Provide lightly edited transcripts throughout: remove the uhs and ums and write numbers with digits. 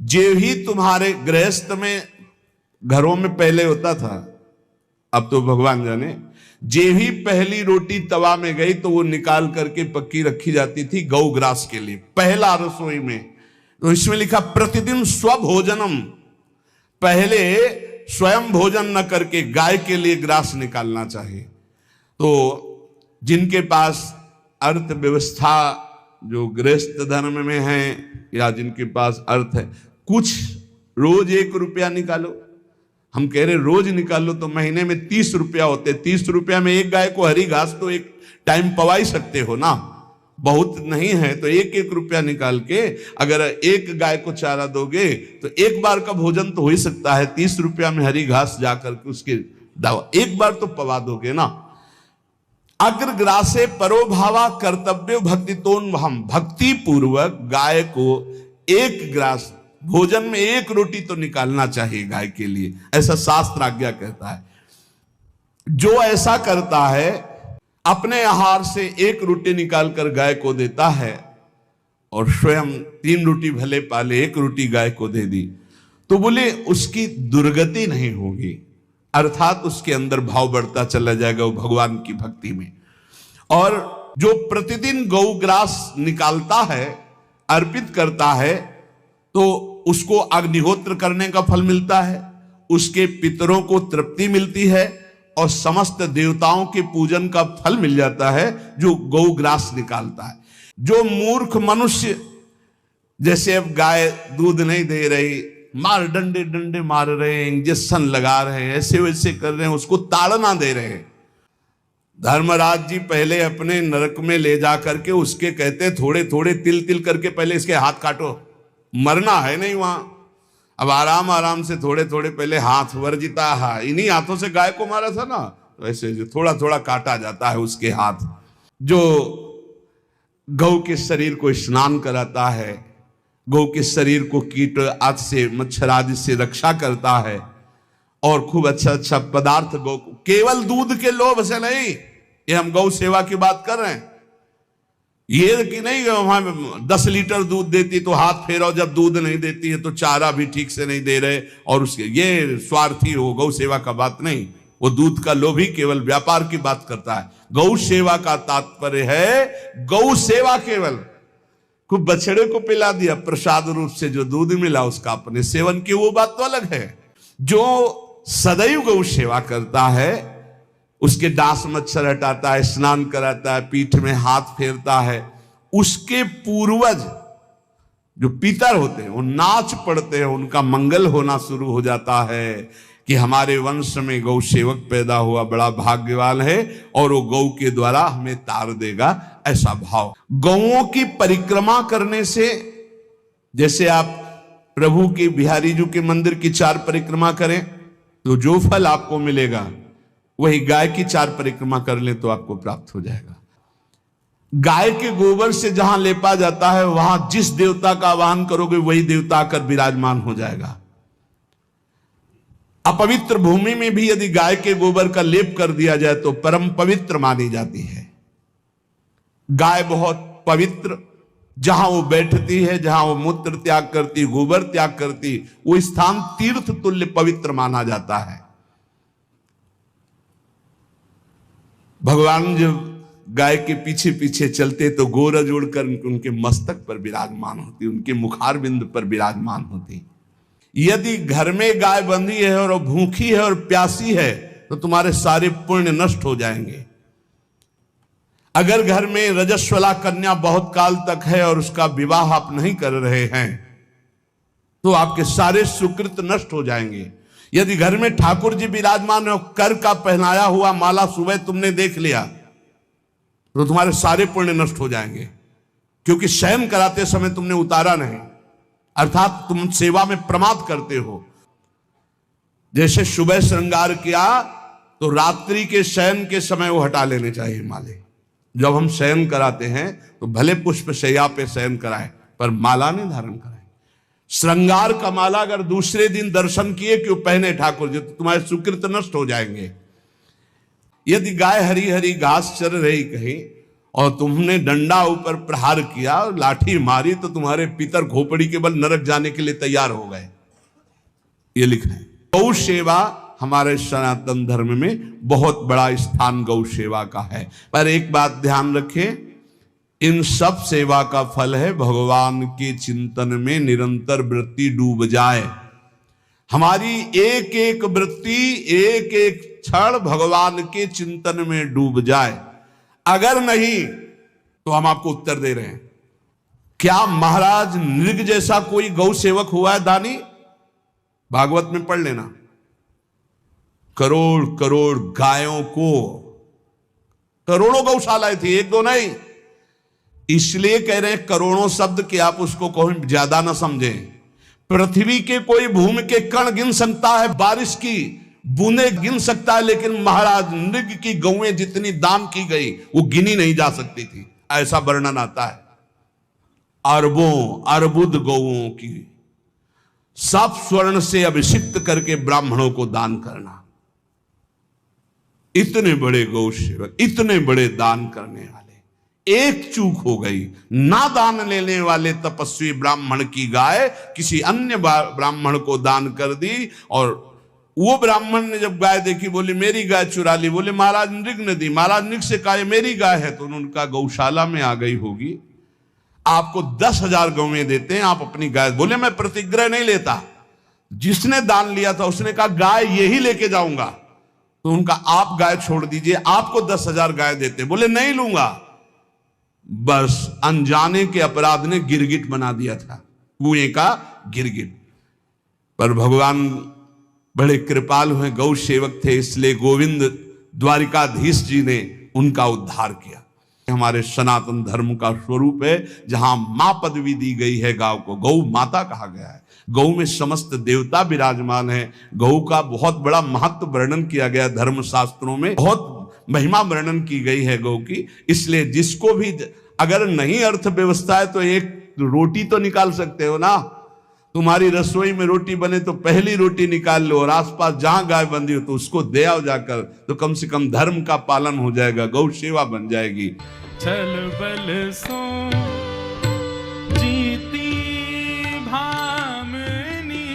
जे ही तुम्हारे गृहस्थ में घरों में पहले होता था, अब तो भगवान जाने, जे ही पहली रोटी तवा में गई तो वो निकाल करके पक्की रखी जाती थी गौग्रास के लिए, पहला रसोई में। तो इसमें लिखा प्रतिदिन स्वभोजनम, पहले स्वयं भोजन न करके गाय के लिए ग्रास निकालना चाहिए। तो जिनके पास अर्थव्यवस्था जो गृहस्थ धर्म में है या जिनके पास अर्थ है, कुछ रोज 1 रुपया निकालो। हम कह रहे रोज निकालो तो महीने में 30 रुपया होते, 30 रुपया में एक गाय को हरी घास तो एक टाइम पवा ही सकते हो ना, बहुत नहीं है तो 1-1 रुपया निकाल के अगर एक गाय को चारा दोगे तो एक बार का भोजन तो हो ही सकता है। 30 रुपया में हरी घास जाकर के उसके दावा एक बार तो पवा दोगे ना। अग्रग्रासे परोभावा कर्तव्य भक्तितोन, हम भक्ति पूर्वक गाय को एक ग्रास भोजन में 1 रोटी तो निकालना चाहिए गाय के लिए, ऐसा शास्त्र आज्ञा कहता है। जो ऐसा करता है अपने आहार से 1 रोटी निकालकर गाय को देता है और स्वयं 3 रोटी भले पाले 1 रोटी गाय को दे दी, तो बोले उसकी दुर्गति नहीं होगी, अर्थात उसके अंदर भाव बढ़ता चला जाएगा वो भगवान की भक्ति में। और जो प्रतिदिन गौग्रास निकालता है, अर्पित करता है, तो उसको अग्निहोत्र करने का फल मिलता है, उसके पितरों को तृप्ति मिलती है और समस्त देवताओं के पूजन का फल मिल जाता है जो गौग्रास निकालता है। जो मूर्ख मनुष्य, जैसे अब गाय दूध नहीं दे रही, मार डंडे डंडे मार रहे हैं, इंजेक्शन लगा रहे हैं, ऐसे वैसे कर रहे हैं, उसको ताड़ना दे रहे हैं। धर्मराज जी पहले अपने नरक में ले जा करके उसके कहते थोड़े थोड़े तिल तिल करके पहले इसके हाथ काटो, मरना है नहीं वहां। अब आराम आराम से थोड़े थोड़े पहले हाथ वर्जिता है, इन्हीं हाथों से गाय को मारा था ना, तो ऐसे थोड़ा थोड़ा काटा जाता है उसके हाथ। जो गौ के शरीर को स्नान कराता है, गौ के शरीर को कीट आदि से मच्छर आदि से रक्षा करता है और खूब अच्छा अच्छा पदार्थ गौ, केवल दूध के लोभ से नहीं, ये हम गौ सेवा की बात कर रहे हैं। ये कि नहीं वहां 10 लीटर दूध देती तो हाथ फेरो, जब दूध नहीं देती है तो चारा भी ठीक से नहीं दे रहे और उसके ये स्वार्थी हो, गौ सेवा का बात नहीं, वो दूध का लोभी केवल व्यापार की बात करता है। गौ सेवा का तात्पर्य है गौ सेवा केवल, खूब बछड़े को पिला दिया प्रसाद रूप से जो दूध मिला उसका अपने सेवन की, वो बात तो अलग है। जो सदैव गौ सेवा करता है, उसके डांस मच्छर हटाता है, स्नान कराता है, पीठ में हाथ फेरता है, उसके पूर्वज जो पितर होते हैं वो नाच पड़ते हैं, उनका मंगल होना शुरू हो जाता है कि हमारे वंश में गौ सेवक पैदा हुआ, बड़ा भाग्यवान है और वो गौ के द्वारा हमें तार देगा, ऐसा भाव। गौओं की परिक्रमा करने से, जैसे आप प्रभु की बिहारी जी के मंदिर की 4 परिक्रमा करें तो जो फल आपको मिलेगा वही गाय की 4 परिक्रमा कर ले तो आपको प्राप्त हो जाएगा। गाय के गोबर से जहां लेपा जाता है वहां जिस देवता का आवाहन करोगे वही देवता आकर विराजमान हो जाएगा। अपवित्र भूमि में भी यदि गाय के गोबर का लेप कर दिया जाए तो परम पवित्र मानी जाती है। गाय बहुत पवित्र, जहां वो बैठती है, जहां वो मूत्र त्याग करती, गोबर त्याग करती, वो स्थान तीर्थ तुल्य पवित्र माना जाता है। भगवान जब गाय के पीछे पीछे चलते तो गोरज उड़कर उनके मस्तक पर विराजमान होती, उनके मुखार बिंद पर विराजमान होती। यदि घर में गाय बंधी है और भूखी है और प्यासी है तो तुम्हारे सारे पुण्य नष्ट हो जाएंगे। अगर घर में रजस्वला कन्या बहुत काल तक है और उसका विवाह आप नहीं कर रहे हैं तो आपके सारे सुकृत नष्ट हो जाएंगे। यदि घर में ठाकुर जी विराजमान हो, कर का पहनाया हुआ माला सुबह तुमने देख लिया तो तुम्हारे सारे पुण्य नष्ट हो जाएंगे, क्योंकि शयन कराते समय तुमने उतारा नहीं, अर्थात तुम सेवा में प्रमाद करते हो। जैसे सुबह श्रृंगार किया तो रात्रि के शयन के समय वो हटा लेने चाहिए माले। जब हम शयन कराते हैं तो भले पुष्प शैया पे शयन कराएं पर माला नहीं धारण कराएं। श्रृंगार का माला अगर दूसरे दिन दर्शन किए क्यों पहने ठाकुर जी तो तुम्हारे सुकृत नष्ट हो जाएंगे। यदि गाय हरी हरी घास चर रही कहीं और तुमने डंडा ऊपर प्रहार किया, लाठी मारी, तो तुम्हारे पितर खोपड़ी के बल नरक जाने के लिए तैयार हो गए। ये लिखा है। गौ सेवा हमारे सनातन धर्म में बहुत बड़ा स्थान गौ सेवा का है। पर एक बात ध्यान रखें, इन सब सेवा का फल है भगवान के चिंतन में निरंतर वृत्ति डूब जाए। हमारी एक एक वृत्ति, एक एक क्षण भगवान के चिंतन में डूब जाए। अगर नहीं तो हम आपको उत्तर दे रहे हैं, क्या महाराज नृग जैसा कोई गौ सेवक हुआ है दानी? भागवत में पढ़ लेना। करोड़ करोड़ गायों को, करोड़ों गौशालाएं थी, एक दो नहीं। इसलिए कह रहे हैं करोड़ों शब्द कि आप उसको कोई ज्यादा ना समझें। पृथ्वी के कोई भूमि के कण गिन सकता है, बारिश की बूंदे गिन सकता है, लेकिन महाराज नृग की गौएं जितनी दान की गई वो गिनी नहीं जा सकती थी, ऐसा वर्णन आता है। अरबों अर्बुद गौओं की सब स्वर्ण से अभिषिक्त करके ब्राह्मणों को दान करना। इतने बड़े गौ सेवक, इतने बड़े दान करने वाले, एक चूक हो गई, ना दान लेने वाले तपस्वी ब्राह्मण की गाय किसी अन्य ब्राह्मण को दान कर दी। और वो ब्राह्मण ने जब गाय देखी, बोले मेरी गाय चुरा ली। बोले महाराज नृग ने दी। महाराज नृग से कहा मेरी गाय है, तो उनका गौशाला में आ गई होगी, आपको 10,000 गौवें देते हैं, आप अपनी गाय। बोले मैं प्रतिग्रह नहीं लेता। जिसने दान लिया था उसने कहा गाय यही लेके जाऊंगा, तो उनका आप गाय छोड़ दीजिए, आपको 10,000 गाय देते। बोले नहीं लूंगा। बस अनजाने के अपराध ने गिरगिट बना दिया था, कुएं का गिरगिट। पर भगवान बड़े कृपालु हैं, गौ सेवक थे, इसलिए गोविंद द्वारिकाधीश जी ने उनका उद्धार किया। हमारे सनातन धर्म का स्वरूप है, जहां मां पदवी दी गई है गांव को, गौ माता कहा गया है। गौ में समस्त देवता विराजमान है। गौ का बहुत बड़ा महत्व वर्णन किया गया धर्म शास्त्रों में, बहुत महिमा वर्णन की गई है गौ की। इसलिए जिसको भी, अगर नहीं अर्थ व्यवस्था है तो एक रोटी तो निकाल सकते हो ना। तुम्हारी रसोई में रोटी बने तो पहली रोटी निकाल लो, और आसपास जहां गाय बंधी हो तो उसको दे आओ जाकर, तो कम से कम धर्म का पालन हो जाएगा, गौ सेवा बन जाएगी। छल बल सो जीती भामनी,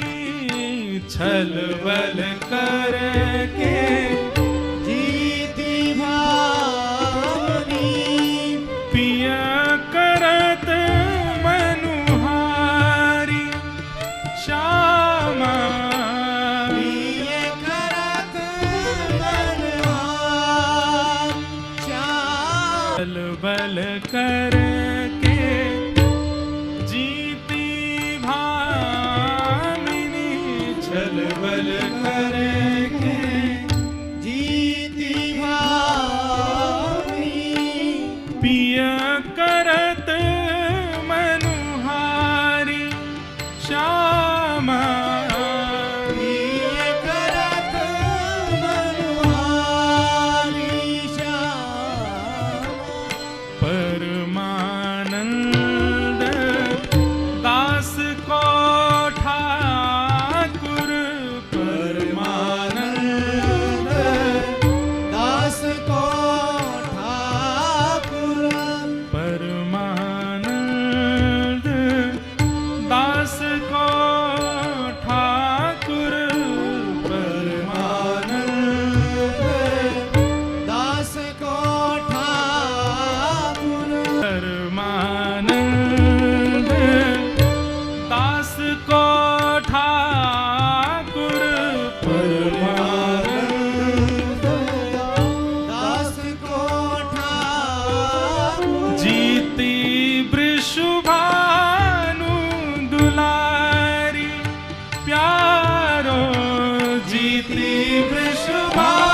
छल बल करके जीती भामनी, पिया करत मनुहारी श्यामा, पिया करत मनुहारी श्यामा, छल बल करके जीती भामिनी, छल बल करके जीती भामिनी, पिया करत मनुहारी श्यामा, पिया करत मनुहारी श्यामा, परमानंद दास को ठाकुर, परमानंद दास को ठाकुर, परमानंद दास को ठाकुर, परमानंद दास को ठाकुर, परमानंद दास को ठाकुर, परमानंद दास को ठाकुर, जीती वृषभानु दुलारी प्यारो, जीती वृषभानु